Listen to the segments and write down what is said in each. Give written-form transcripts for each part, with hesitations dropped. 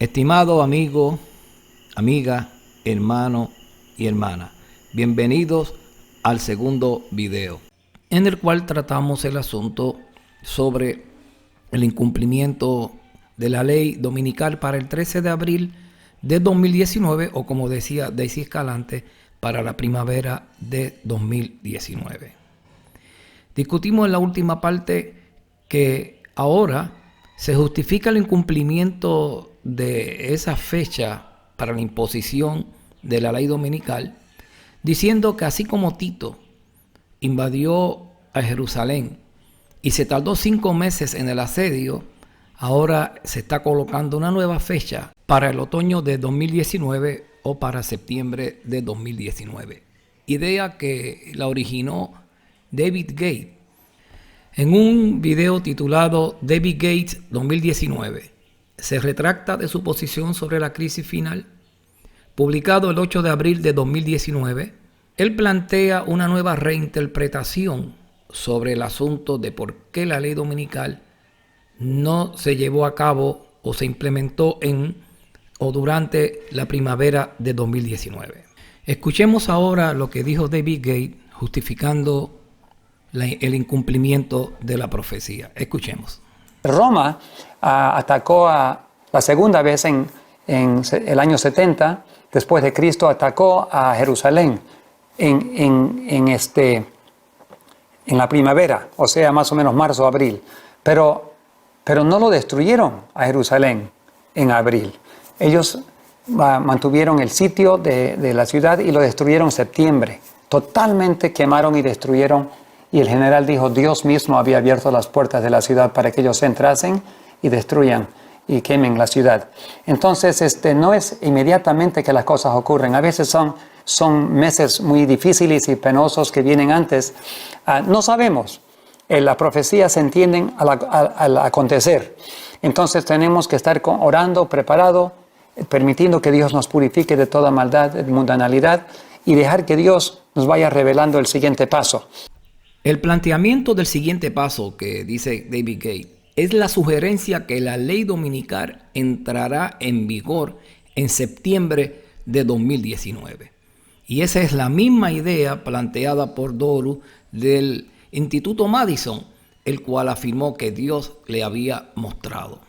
Estimado amigo, amiga, hermano y hermana, bienvenidos al segundo video, en el cual tratamos el asunto sobre el incumplimiento de la ley dominical para el 13 de abril de 2019, o como decía Daisy Escalante, para la primavera de 2019. Discutimos en la última parte que ahora se justifica el incumplimiento de esa fecha para la imposición de la ley dominical, diciendo que así como Tito invadió a Jerusalén y se tardó 5 meses en el asedio, ahora se está colocando una nueva fecha para el otoño de 2019 o para septiembre de 2019. Idea que la originó David Gates en un video titulado David Gates 2019. Se retracta de su posición sobre la crisis final. Publicado el 8 de abril de 2019, él plantea una nueva reinterpretación sobre el asunto de por qué la ley dominical no se llevó a cabo o se implementó en o durante la primavera de 2019. Escuchemos ahora lo que dijo David Gates justificando el incumplimiento de la profecía. Escuchemos. Roma atacó la segunda vez en el año 70 después de Cristo, atacó a Jerusalén en la primavera, o sea, más o menos marzo, abril. Pero no lo destruyeron a Jerusalén en abril. Ellos mantuvieron el sitio de la ciudad y lo destruyeron en septiembre. Totalmente quemaron y destruyeron. Y el general dijo, Dios mismo había abierto las puertas de la ciudad para que ellos entrasen y destruyan y quemen la ciudad. Entonces, no es inmediatamente que las cosas ocurren. A veces son meses muy difíciles y penosos que vienen antes. No sabemos. Las profecías se entienden al acontecer. Entonces tenemos que estar orando, preparado, permitiendo que Dios nos purifique de toda maldad, de mundanalidad, y dejar que Dios nos vaya revelando el siguiente paso. El planteamiento del siguiente paso que dice David Gates es la sugerencia que la ley dominical entrará en vigor en septiembre de 2019. Y esa es la misma idea planteada por Doru del Instituto Madison, el cual afirmó que Dios le había mostrado.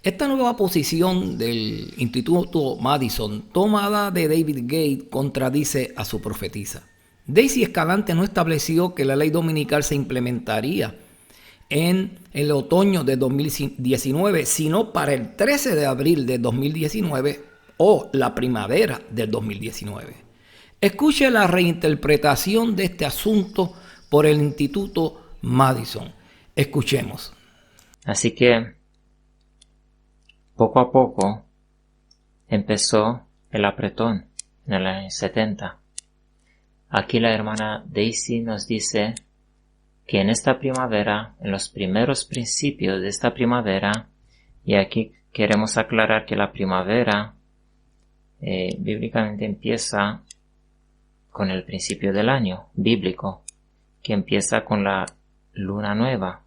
Esta nueva posición del Instituto Madison, tomada de David Gates, contradice a su profetisa. Daisy Escalante no estableció que la ley dominical se implementaría en el otoño de 2019, sino para el 13 de abril de 2019 o la primavera del 2019. Escuche la reinterpretación de este asunto por el Instituto Madison. Escuchemos. Así que poco a poco empezó el apretón en el año 70. Aquí la hermana Daisy nos dice que en esta primavera, en los primeros principios de esta primavera, y aquí queremos aclarar que la primavera bíblicamente empieza con el principio del año bíblico, que empieza con la luna nueva,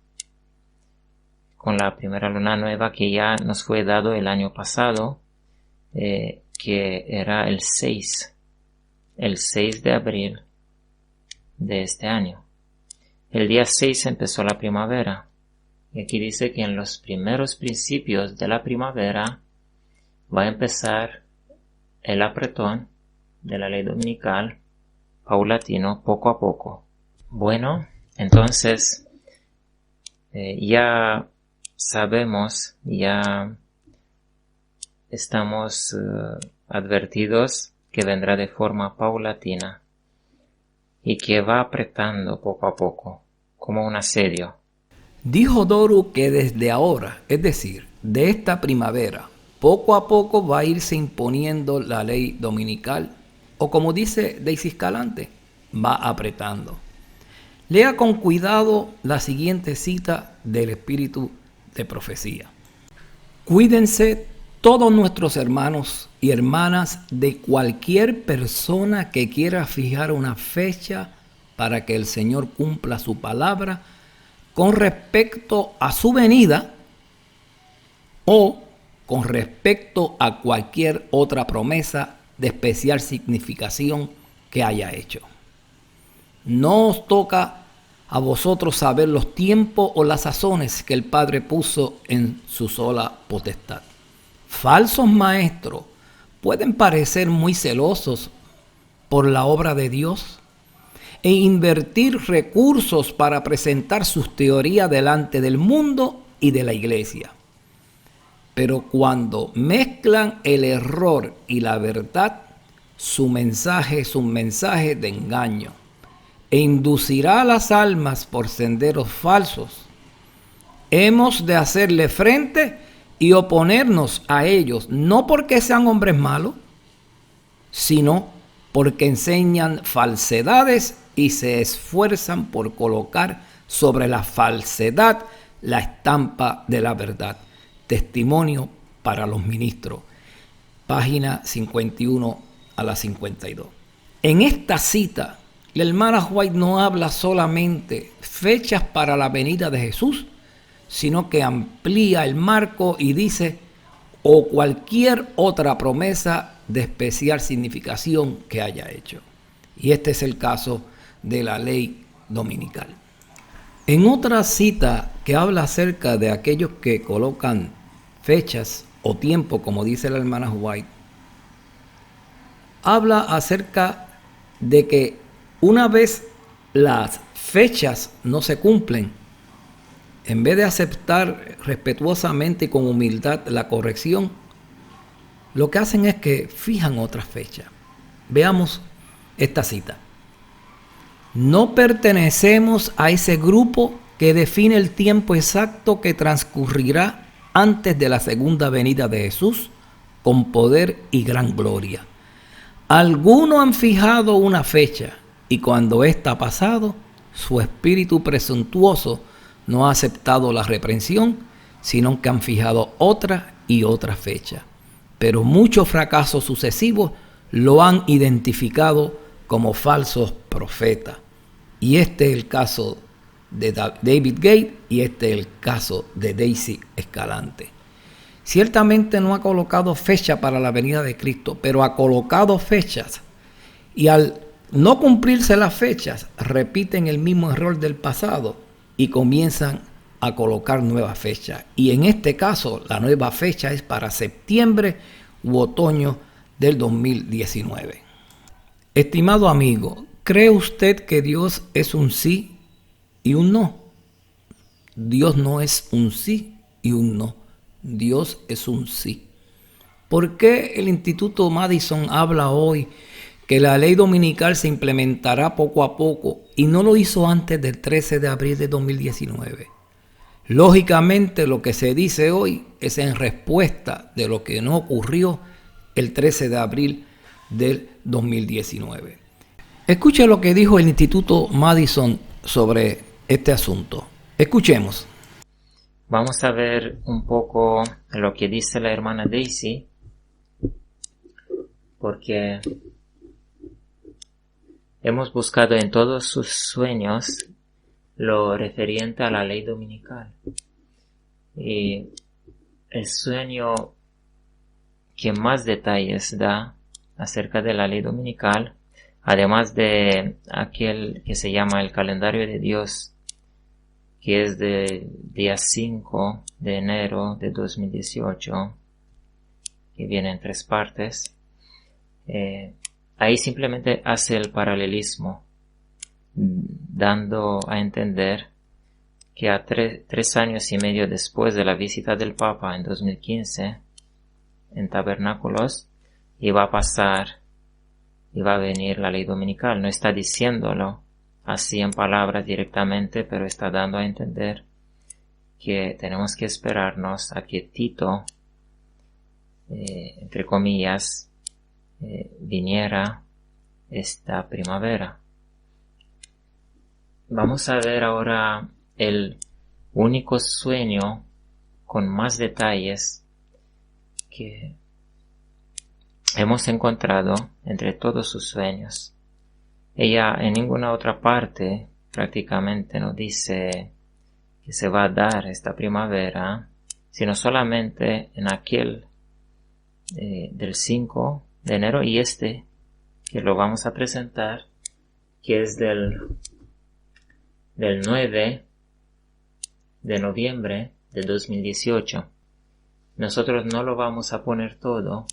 con la primera luna nueva que ya nos fue dado el año pasado, que era el 6 de abril de este año. El día 6 empezó la primavera. Y aquí dice que en los primeros principios de la primavera va a empezar el apretón de la ley dominical, paulatino, poco a poco. Bueno, entonces ya sabemos, ya estamos advertidos que vendrá de forma paulatina y que va apretando poco a poco, como un asedio. Dijo Doru que desde ahora, es decir, de esta primavera, poco a poco va a irse imponiendo la ley dominical, o como dice Daisy Escalante, va apretando. Lea con cuidado la siguiente cita del Espíritu de Profecía. Cuídense todos nuestros hermanos y hermanas de cualquier persona que quiera fijar una fecha para que el Señor cumpla su palabra con respecto a su venida o con respecto a cualquier otra promesa de especial significación que haya hecho. No os toca a vosotros saber los tiempos o las sazones que el Padre puso en su sola potestad. Falsos maestros pueden parecer muy celosos por la obra de Dios e invertir recursos para presentar sus teorías delante del mundo y de la iglesia. Pero cuando mezclan el error y la verdad, su mensaje es un mensaje de engaño e inducirá a las almas por senderos falsos. Hemos de hacerle frente y oponernos a ellos, no porque sean hombres malos, sino porque enseñan falsedades y se esfuerzan por colocar sobre la falsedad la estampa de la verdad. Testimonio para los ministros. Página 51 a la 52. En esta cita, la hermana White no habla solamente fechas para la venida de Jesús, sino que amplía el marco y dice, o cualquier otra promesa de especial significación que haya hecho. Y este es el caso de la ley dominical. En otra cita que habla acerca de aquellos que colocan fechas o tiempo, como dice la hermana White, habla acerca de que una vez las fechas no se cumplen, en vez de aceptar respetuosamente y con humildad la corrección, lo que hacen es que fijan otra fecha. Veamos esta cita. No pertenecemos a ese grupo que define el tiempo exacto que transcurrirá antes de la segunda venida de Jesús con poder y gran gloria. Algunos han fijado una fecha y cuando ésta ha pasado, su espíritu presuntuoso no ha aceptado la reprensión, sino que han fijado otra y otra fecha. Pero muchos fracasos sucesivos lo han identificado como falsos profetas. Y este es el caso de David Gates y este es el caso de Daisy Escalante. Ciertamente no ha colocado fecha para la venida de Cristo, pero ha colocado fechas. Y al no cumplirse las fechas, repiten el mismo error del pasado y comienzan a colocar nuevas fechas. Y en este caso, la nueva fecha es para septiembre u otoño del 2019. Estimado amigo, ¿cree usted que Dios es un sí y un no? Dios no es un sí y un no. Dios es un sí. ¿Por qué el Instituto Madison habla hoy que la ley dominical se implementará poco a poco y no lo hizo antes del 13 de abril de 2019? Lógicamente lo que se dice hoy es en respuesta de lo que no ocurrió el 13 de abril del 2019. Escuche lo que dijo el Instituto Madison sobre este asunto. Escuchemos. Vamos a ver un poco lo que dice la hermana Daisy, porque hemos buscado en todos sus sueños lo referente a la ley dominical. Y el sueño que más detalles da acerca de la ley dominical, además de aquel que se llama el calendario de Dios, que es del día 5 de enero de 2018, que viene en 3 partes, ahí simplemente hace el paralelismo, dando a entender que a 3 años y medio después de la visita del Papa en 2015, en Tabernáculos, iba a venir la ley dominical. No está diciéndolo así en palabras directamente, pero está dando a entender que tenemos que esperarnos a que Tito, entre comillas, viniera esta primavera. Vamos a ver ahora el único sueño con más detalles que hemos encontrado entre todos sus sueños. Ella en ninguna otra parte prácticamente nos dice que se va a dar esta primavera, sino solamente en aquel del 5 de enero, y este que lo vamos a presentar, que es del 9 de noviembre de 2018. Nosotros no lo vamos a poner todo,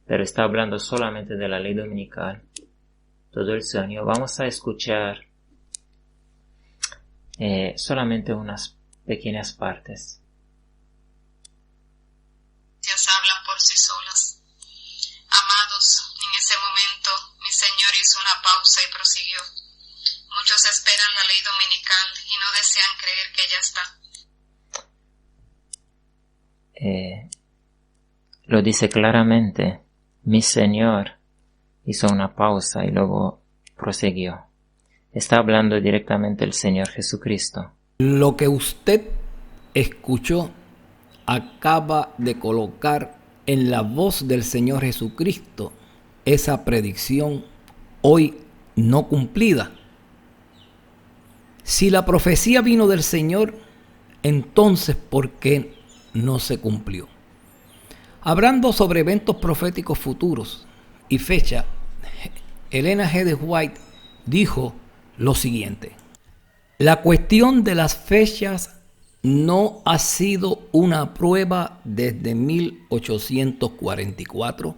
pero está hablando solamente de la ley dominical, todo el sueño. Vamos a escuchar solamente unas pequeñas partes. Hablan por sí solas. Amados, en ese momento mi Señor hizo una pausa y prosiguió. Muchos esperan la ley dominical y no desean creer que ya está. Lo dice claramente. Mi Señor hizo una pausa y luego prosiguió. Está hablando directamente el Señor Jesucristo. Lo que usted escuchó acaba de colocar en la voz del Señor Jesucristo esa predicción hoy no cumplida. Si la profecía vino del Señor, entonces ¿por qué no se cumplió? Hablando sobre eventos proféticos futuros y fecha, Elena G. de White dijo lo siguiente: la cuestión de las fechas no ha sido una prueba desde 1844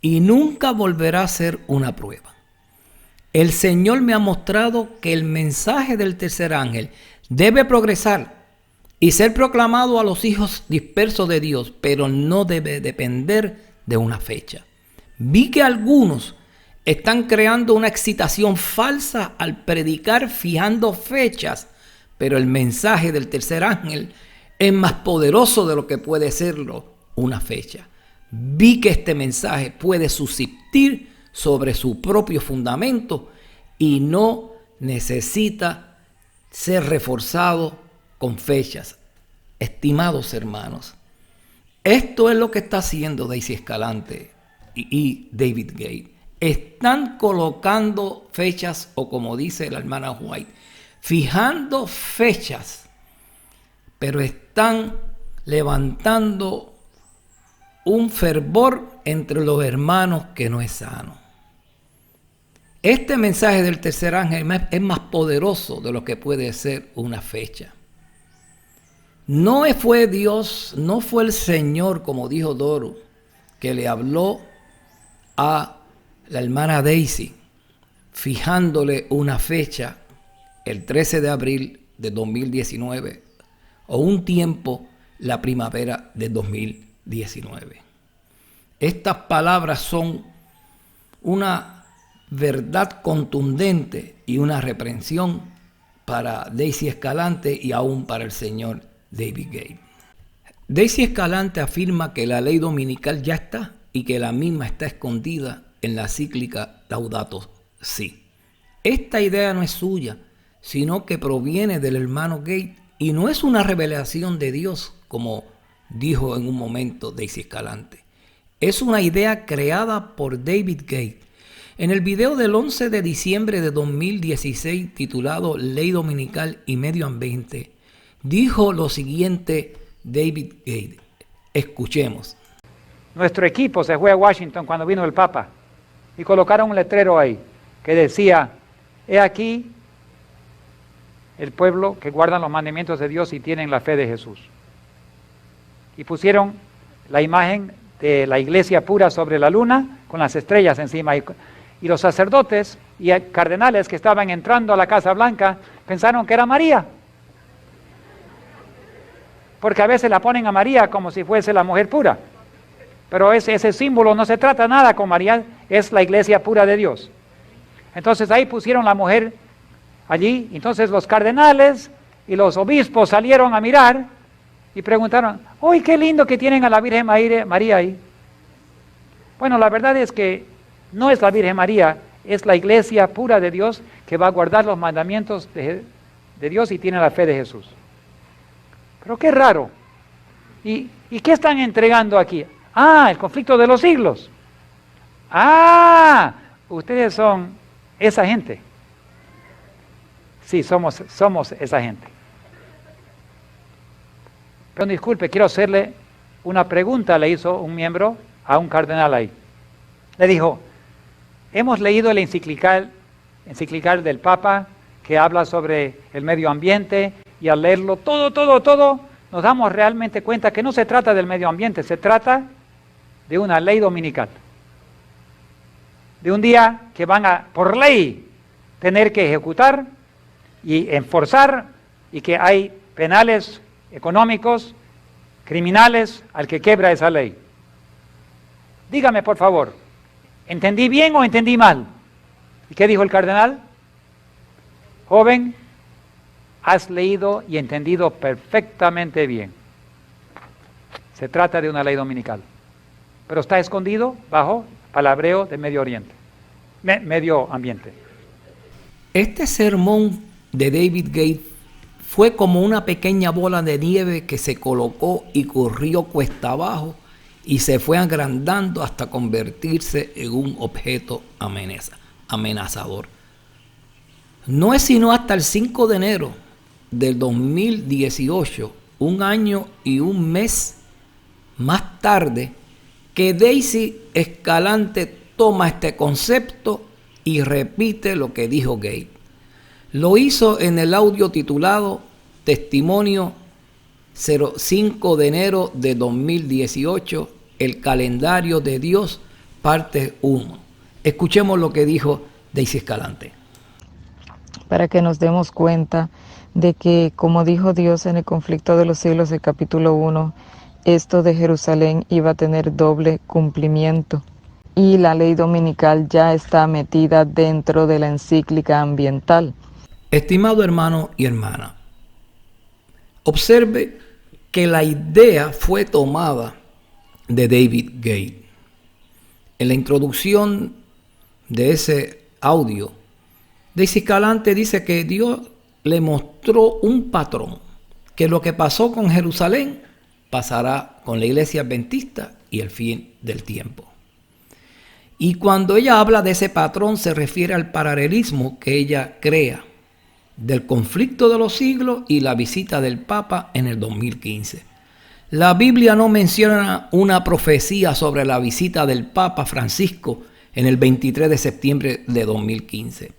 y nunca volverá a ser una prueba. El Señor me ha mostrado que el mensaje del tercer ángel debe progresar y ser proclamado a los hijos dispersos de Dios, pero no debe depender de una fecha. Vi que algunos están creando una excitación falsa al predicar fijando fechas, pero el mensaje del tercer ángel es más poderoso de lo que puede serlo una fecha. Vi que este mensaje puede subsistir sobre su propio fundamento y no necesita ser reforzado con fechas. Estimados hermanos, esto es lo que está haciendo Daisy Escalante y David Gate. Están colocando fechas, o como dice la hermana White, fijando fechas, pero están levantando un fervor entre los hermanos que no es sano. Este mensaje del tercer ángel es más poderoso de lo que puede ser una fecha. No fue Dios, no fue el Señor, como dijo Doro, que le habló a la hermana Daisy, fijándole una fecha, el 13 de abril de 2019, o un tiempo, la primavera de 2019. Estas palabras son una verdad contundente y una reprensión para Daisy Escalante y aún para el señor David Gate. Daisy Escalante afirma que la ley dominical ya está y que la misma está escondida en la cíclica Laudato Si. Esta idea no es suya, sino que proviene del hermano Gate y no es una revelación de Dios, como dijo en un momento Daisy Escalante. Es una idea creada por David Gate. En el video del 11 de diciembre de 2016 titulado Ley Dominical y Medio Ambiente, dijo lo siguiente David Gate. Escuchemos. Nuestro equipo se fue a Washington cuando vino el Papa y colocaron un letrero ahí que decía: he aquí el pueblo que guardan los mandamientos de Dios y tienen la fe de Jesús. Y pusieron la imagen de la iglesia pura sobre la luna con las estrellas encima, y los sacerdotes y cardenales que estaban entrando a la Casa Blanca pensaron que era María, porque a veces la ponen a María como si fuese la mujer pura, pero ese símbolo no se trata nada con María, es la iglesia pura de Dios. Entonces ahí pusieron la mujer allí. Entonces los cardenales y los obispos salieron a mirar y preguntaron: ¡uy, qué lindo que tienen a la Virgen María ahí! Bueno, la verdad es que no es la Virgen María, es la iglesia pura de Dios que va a guardar los mandamientos de Dios y tiene la fe de Jesús. Pero qué raro. ¿Y qué están entregando aquí? Ah, el conflicto de los siglos. Ah, ustedes son esa gente. Sí, somos esa gente. Pero disculpe, quiero hacerle una pregunta, le hizo un miembro a un cardenal ahí. Le dijo, hemos leído el enciclical del Papa que habla sobre el medio ambiente, y al leerlo todo, nos damos realmente cuenta que no se trata del medio ambiente, se trata de una ley dominical. De un día que van a, por ley, tener que ejecutar y enforzar, y que hay penales económicos, criminales, al que quebra esa ley. Dígame, por favor, ¿entendí bien o entendí mal? ¿Y qué dijo el cardenal? Joven, has leído y entendido perfectamente bien. Se trata de una ley dominical, pero está escondido bajo palabreo de Medio Oriente, medio ambiente. Este sermón de David Gates fue como una pequeña bola de nieve que se colocó y corrió cuesta abajo y se fue agrandando hasta convertirse en un objeto amenazador. No es sino hasta el 5 de enero del 2018, un año y un mes más tarde, que Daisy Escalante toma este concepto y repite lo que dijo Gates. Lo hizo en el audio titulado Testimonio 05 de enero de 2018, el calendario de Dios, parte 1. Escuchemos lo que dijo Daisy Escalante. Para que nos demos cuenta de que, como dijo Dios en el conflicto de los siglos del capítulo 1, esto de Jerusalén iba a tener doble cumplimiento. Y la ley dominical ya está metida dentro de la encíclica ambiental. Estimado hermano y hermana, observe que la idea fue tomada de David Gates. En la introducción de ese audio, Daisy Escalante dice que Dios le mostró un patrón, que lo que pasó con Jerusalén pasará con la iglesia adventista y el fin del tiempo. Y cuando ella habla de ese patrón se refiere al paralelismo que ella crea del conflicto de los siglos y la visita del Papa en el 2015. La Biblia no menciona una profecía sobre la visita del Papa Francisco en el 23 de septiembre de 2015.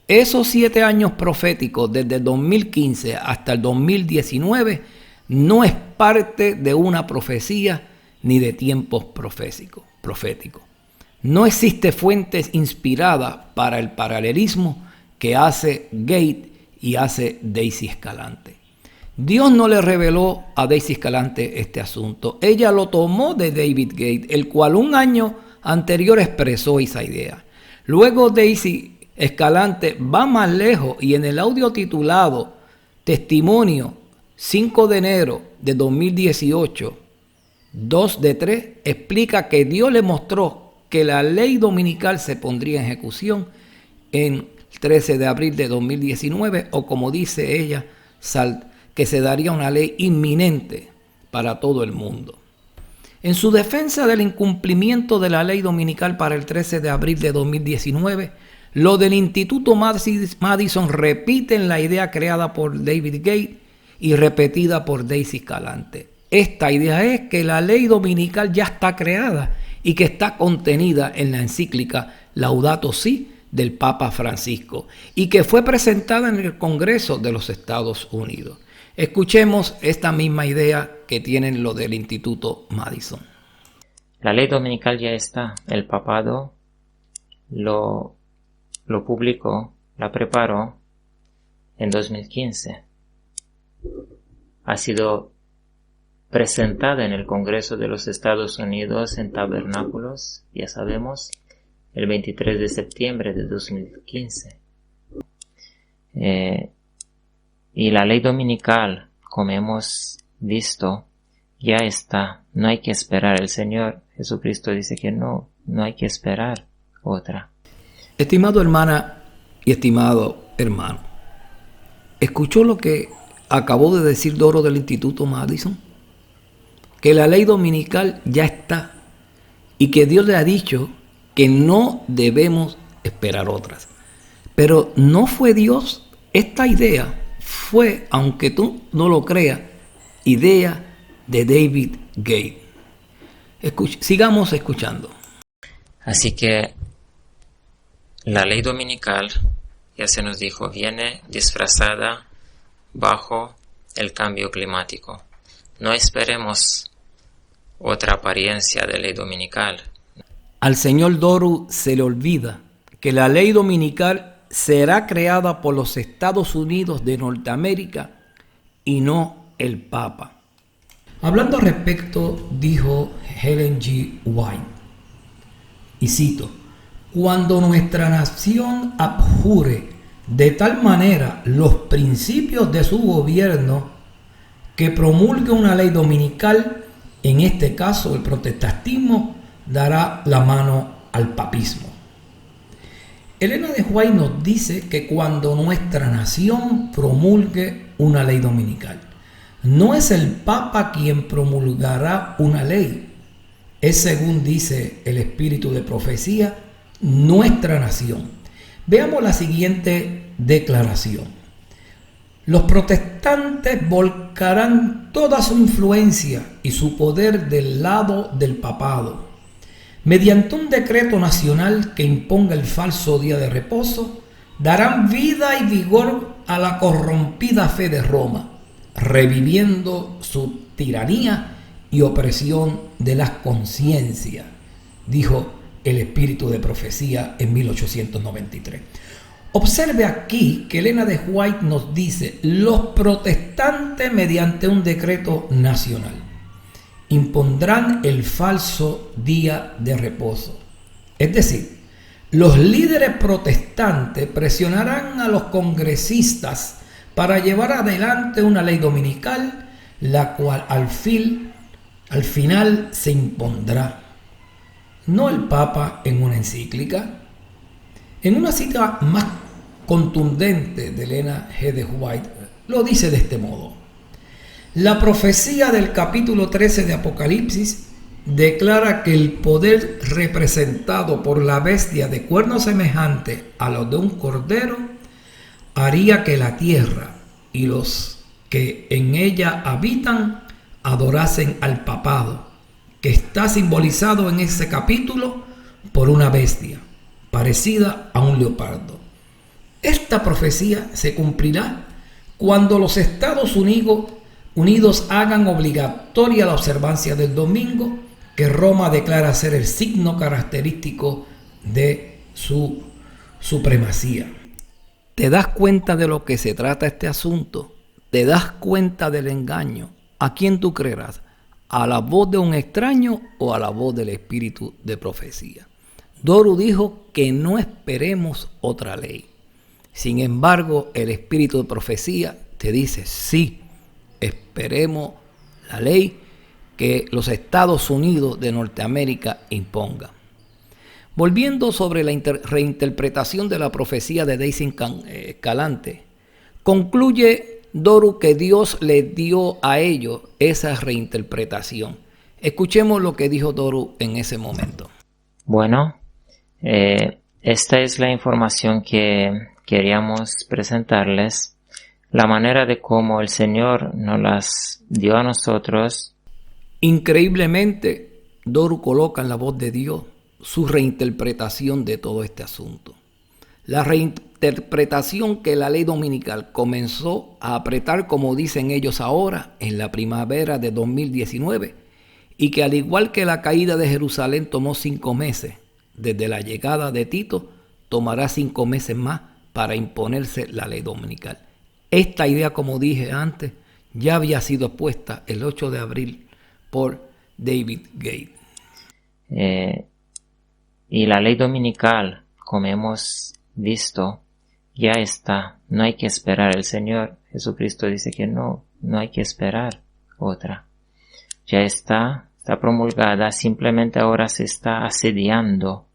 Esos 7 años proféticos, desde el 2015 hasta el 2019, no es parte de una profecía ni de tiempos proféticos. No existe fuentes inspiradas para el paralelismo que hace Gates y hace Daisy Escalante. Dios no le reveló a Daisy Escalante este asunto. Ella lo tomó de David Gates, el cual un año anterior expresó esa idea. Luego Daisy Escalante va más lejos y en el audio titulado Testimonio 5 de enero de 2018, 2 de 3, explica que Dios le mostró que la ley dominical se pondría en ejecución en 13 de abril de 2019, o como dice ella, que se daría una ley inminente para todo el mundo. En su defensa del incumplimiento de la ley dominical para el 13 de abril de 2019, lo del Instituto Madison repiten la idea creada por David Gates y repetida por Daisy Escalante. Esta idea es que la ley dominical ya está creada y que está contenida en la encíclica Laudato Si del Papa Francisco y que fue presentada en el Congreso de los Estados Unidos. Escuchemos esta misma idea que tienen lo del Instituto Madison. La ley dominical ya está. El papado lo publicó, la preparó en 2015. Ha sido presentada en el Congreso de los Estados Unidos en tabernáculos, ya sabemos, el 23 de septiembre de 2015. Y la ley dominical, como hemos visto, ya está. No hay que esperar. El Señor Jesucristo dice que no hay que esperar otra. Estimado hermana y estimado hermano, ¿escuchó lo que acabó de decir Doro del Instituto Madison? Que la ley dominical ya está y que Dios le ha dicho que no debemos esperar otras. Pero no fue Dios. Esta idea fue, aunque tú no lo creas, idea de David Gates. Sigamos escuchando. Así que la ley dominical, ya se nos dijo, viene disfrazada bajo el cambio climático. No esperemos otra apariencia de ley dominical. Al señor Doru se le olvida que la ley dominical será creada por los Estados Unidos de Norteamérica y no el Papa. Hablando al respecto, dijo Ellen G. White, y cito: cuando nuestra nación abjure de tal manera los principios de su gobierno que promulgue una ley dominical, en este caso el protestantismo, dará la mano al papismo. Elena de White nos dice que cuando nuestra nación promulgue una ley dominical, no es el Papa quien promulgará una ley, es, según dice el espíritu de profecía, nuestra nación. Veamos la siguiente declaración: los protestantes volcarán toda su influencia y su poder del lado del papado, mediante un decreto nacional que imponga el falso día de reposo. Darán vida y vigor a la corrompida fe de Roma, reviviendo su tiranía y opresión de las conciencias, dijo el espíritu de profecía en 1893. Observe aquí que Elena de White nos dice: los protestantes, mediante un decreto nacional, impondrán el falso día de reposo. Es decir, los líderes protestantes presionarán a los congresistas para llevar adelante una ley dominical, la cual al final se impondrá. No el Papa en una encíclica. En una cita más contundente de Elena G. de White, lo dice de este modo: la profecía del capítulo 13 de Apocalipsis declara que el poder representado por la bestia de cuerno semejante a los de un cordero haría que la tierra y los que en ella habitan adorasen al papado, que está simbolizado en ese capítulo por una bestia parecida a un leopardo. Esta profecía se cumplirá cuando los Estados Unidos hagan obligatoria la observancia del domingo, que Roma declara ser el signo característico de su supremacía. ¿Te das cuenta de lo que se trata este asunto? ¿Te das cuenta del engaño? ¿A quién tú creerás? ¿A la voz de un extraño o a la voz del espíritu de profecía? Doru dijo que no esperemos otra ley. Sin embargo, el espíritu de profecía te dice: sí, esperemos la ley que los Estados Unidos de Norteamérica impongan. Volviendo sobre la reinterpretación de la profecía de Daisy Escalante, concluye Doru que Dios le dio a ellos esa reinterpretación. Escuchemos lo que dijo Doru en ese momento. Bueno, esta es la información que queríamos presentarles. La manera de cómo el Señor nos las dio a nosotros. Increíblemente, Doru coloca en la voz de Dios su reinterpretación de todo este asunto. La reinterpretación que la ley dominical comenzó a apretar, como dicen ellos ahora, en la primavera de 2019, y que al igual que la caída de Jerusalén tomó 5 meses, desde la llegada de Tito, tomará 5 meses más para imponerse la ley dominical. Esta idea, como dije antes, ya había sido expuesta el 8 de abril por David Gate. Y la ley dominical, como hemos visto, ya está. No hay que esperar. El Señor Jesucristo dice que no hay que esperar otra. Ya está promulgada. Simplemente ahora se está asediando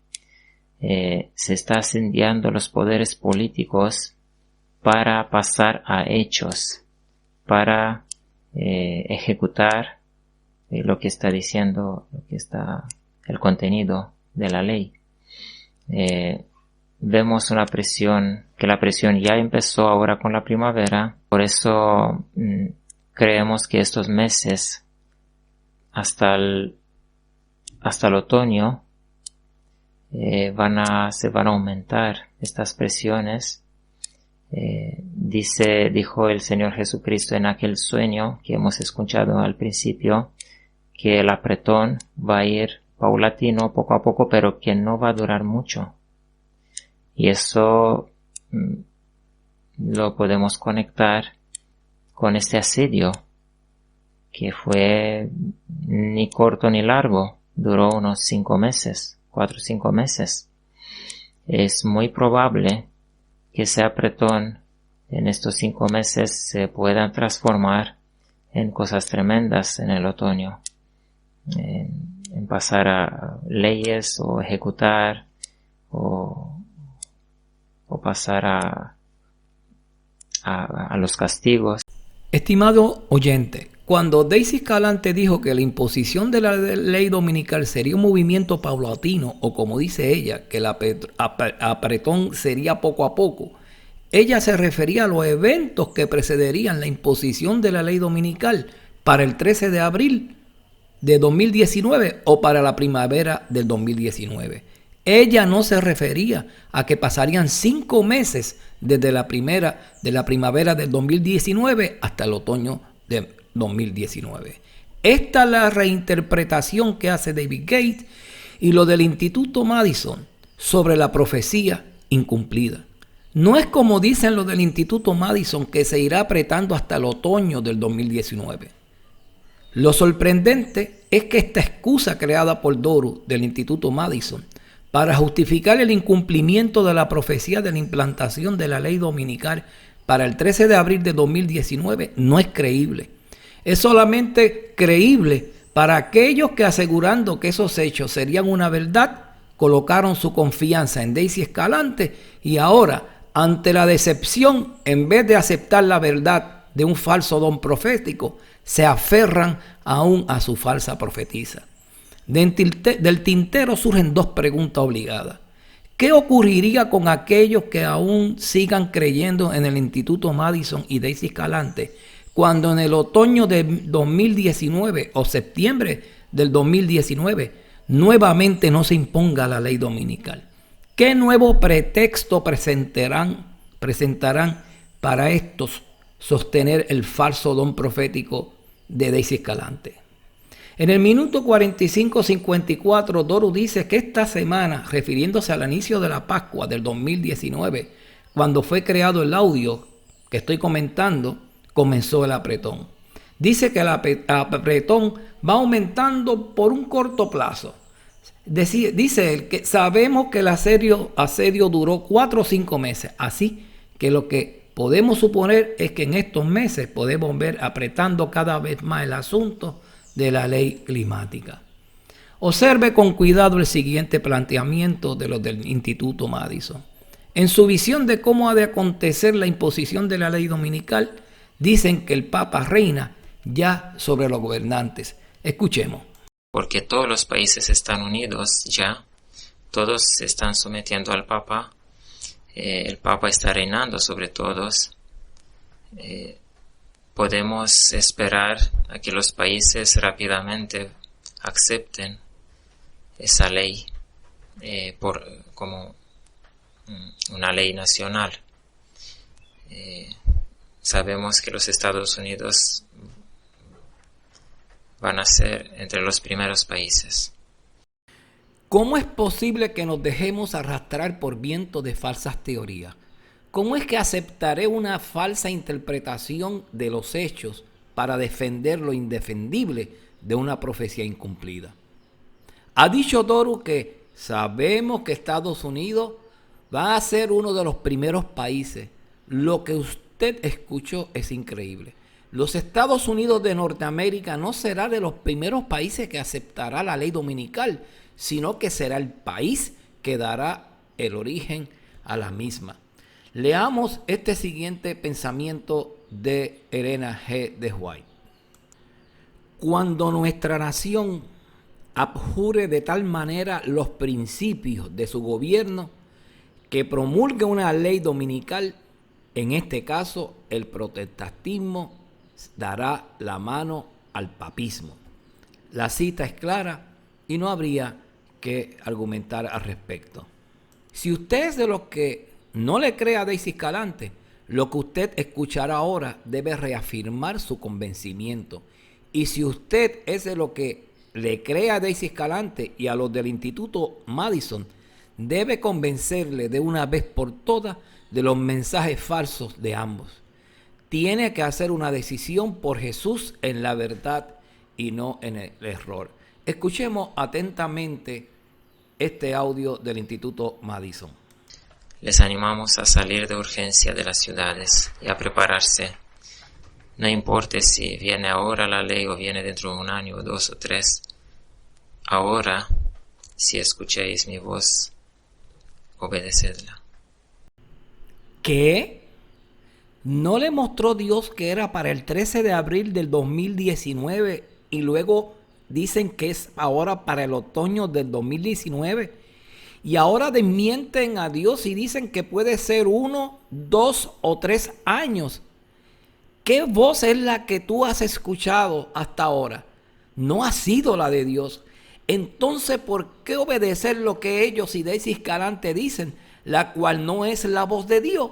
los poderes políticos para pasar a hechos, para ejecutar lo que está diciendo, lo que está el contenido de la ley. Vemos una presión, que la presión ya empezó ahora con la primavera. Por eso creemos que estos meses, hasta el hasta el otoño se van a aumentar estas presiones. Dijo el Señor Jesucristo en aquel sueño que hemos escuchado al principio, que el apretón va a ir paulatino, poco a poco, pero que no va a durar mucho. Y eso lo podemos conectar con este asedio, que fue ni corto ni largo, duró unos 5 meses, 4 o 5 meses. Es muy probable que ese apretón en estos 5 meses se pueda transformar en cosas tremendas en el otoño, en pasar a leyes o ejecutar o pasar a los castigos. Estimado oyente, cuando Daisy Escalante dijo que la imposición de la ley dominical sería un movimiento paulatino, o como dice ella, que el apretón sería poco a poco, ella se refería a los eventos que precederían la imposición de la ley dominical para el 13 de abril de 2019 o para la primavera del 2019. Ella no se refería a que pasarían 5 meses desde la primavera del 2019 hasta el otoño de 2019. Esta es la reinterpretación que hace David Gates y lo del Instituto Madison sobre la profecía incumplida. No es como dicen los del Instituto Madison, que se irá apretando hasta el otoño del 2019. Lo sorprendente es que esta excusa creada por Doru del Instituto Madison para justificar el incumplimiento de la profecía de la implantación de la ley dominical para el 13 de abril de 2019 no es creíble. Es solamente creíble para aquellos que, asegurando que esos hechos serían una verdad, colocaron su confianza en Daisy Escalante y ahora, ante la decepción, en vez de aceptar la verdad de un falso don profético, se aferran aún a su falsa profetisa. Del tintero surgen 2 preguntas obligadas. ¿Qué ocurriría con aquellos que aún sigan creyendo en el Instituto Madison y Daisy Escalante cuando en el otoño de 2019 o septiembre del 2019 nuevamente no se imponga la ley dominical? ¿Qué nuevo pretexto presentarán para estos sostener el falso don profético de Daisy Escalante? En el minuto 45:54, Doru dice que esta semana, refiriéndose al inicio de la Pascua del 2019, cuando fue creado el audio que estoy comentando, comenzó el apretón. Dice que el apretón va aumentando por un corto plazo. Dice él que sabemos que el asedio duró 4 o 5 meses, así que lo que podemos suponer es que en estos meses podemos ver apretando cada vez más el asunto de la ley climática. Observe con cuidado el siguiente planteamiento de los del Instituto Madison. En su visión de cómo ha de acontecer la imposición de la ley dominical, dicen que el Papa reina ya sobre los gobernantes. Escuchemos. Porque todos los países están unidos ya, todos se están sometiendo al Papa, el Papa está reinando sobre todos. Podemos esperar a que los países rápidamente acepten esa ley como una ley nacional. Sabemos que los Estados Unidos van a ser entre los primeros países. ¿Cómo es posible que nos dejemos arrastrar por viento de falsas teorías? ¿Cómo es que aceptaré una falsa interpretación de los hechos para defender lo indefendible de una profecía incumplida? Ha dicho Doru que sabemos que Estados Unidos va a ser uno de los primeros países. Lo que usted escuchó es increíble. Los Estados Unidos de Norteamérica no será de los primeros países que aceptará la ley dominical, sino que será el país que dará el origen a la misma. Leamos este siguiente pensamiento de Elena G. de White. Cuando nuestra nación abjure de tal manera los principios de su gobierno que promulgue una ley dominical, en este caso el protestantismo dará la mano al papismo. La cita es clara y no habría que argumentar al respecto. Si usted es de los que no le cree a Daisy Escalante, lo que usted escuchará ahora debe reafirmar su convencimiento. Y si usted es de los que le cree a Daisy Escalante y a los del Instituto Madison, debe convencerle de una vez por todas de los mensajes falsos de ambos. Tiene que hacer una decisión por Jesús en la verdad y no en el error. Escuchemos atentamente este audio del Instituto Madison. Les animamos a salir de urgencia de las ciudades y a prepararse. No importa si viene ahora la ley o viene dentro de un año, 2 o 3. Ahora, si escucháis mi voz, obedecedla. ¿Qué? ¿No le mostró Dios que era para el 13 de abril del 2019 y luego dicen que es ahora para el otoño del 2019? Y ahora desmienten a Dios y dicen que puede ser 1, 2 o 3 años. ¿Qué voz es la que tú has escuchado hasta ahora? No ha sido la de Dios. Entonces, ¿por qué obedecer lo que ellos y Daisy Escalante dicen, la cual no es la voz de Dios?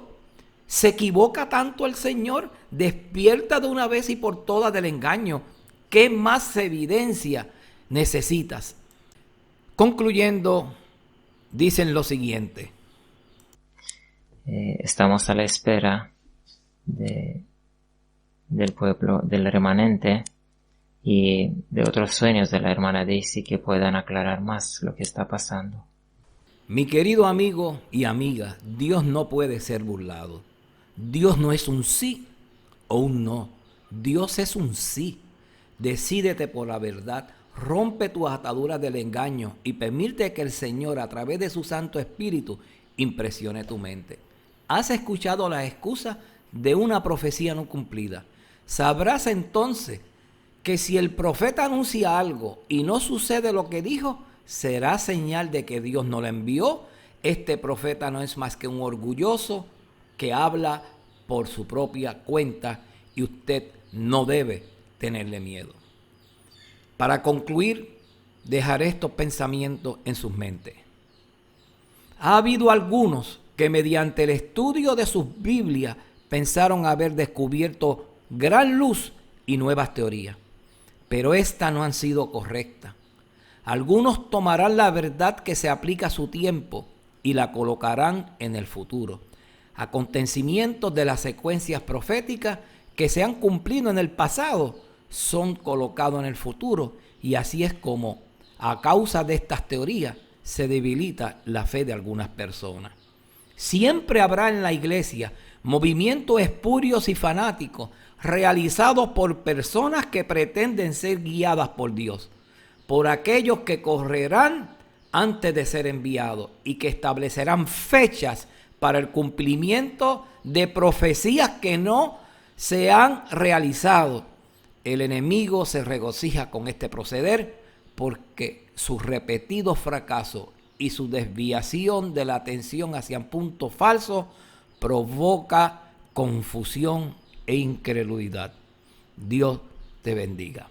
¿Se equivoca tanto el Señor? Despierta de una vez y por todas del engaño. ¿Qué más evidencia necesitas? Concluyendo, dicen lo siguiente. Estamos a la espera del pueblo, del remanente y de otros sueños de la hermana Daisy que puedan aclarar más lo que está pasando. Mi querido amigo y amiga, Dios no puede ser burlado. Dios no es un sí o un no. Dios es un sí. Decídete por la verdad. Rompe tus ataduras del engaño y permite que el Señor, a través de su Santo Espíritu, impresione tu mente. ¿Has escuchado las excusas de una profecía no cumplida? Sabrás entonces que si el profeta anuncia algo y no sucede lo que dijo, será señal de que Dios no lo envió. Este profeta no es más que un orgulloso que habla por su propia cuenta y usted no debe tenerle miedo. Para concluir, dejaré estos pensamientos en sus mentes. Ha habido algunos que mediante el estudio de sus Biblias pensaron haber descubierto gran luz y nuevas teorías, pero estas no han sido correctas. Algunos tomarán la verdad que se aplica a su tiempo y la colocarán en el futuro. Acontecimientos de las secuencias proféticas que se han cumplido en el pasado son colocados en el futuro, y así es como, a causa de estas teorías, se debilita la fe de algunas personas. Siempre habrá en la iglesia movimientos espurios y fanáticos realizados por personas que pretenden ser guiadas por Dios, por aquellos que correrán antes de ser enviados y que establecerán fechas para el cumplimiento de profecías que no se han realizado. El enemigo se regocija con este proceder porque su repetido fracaso y su desviación de la atención hacia puntos falsos provoca confusión e incredulidad. Dios te bendiga.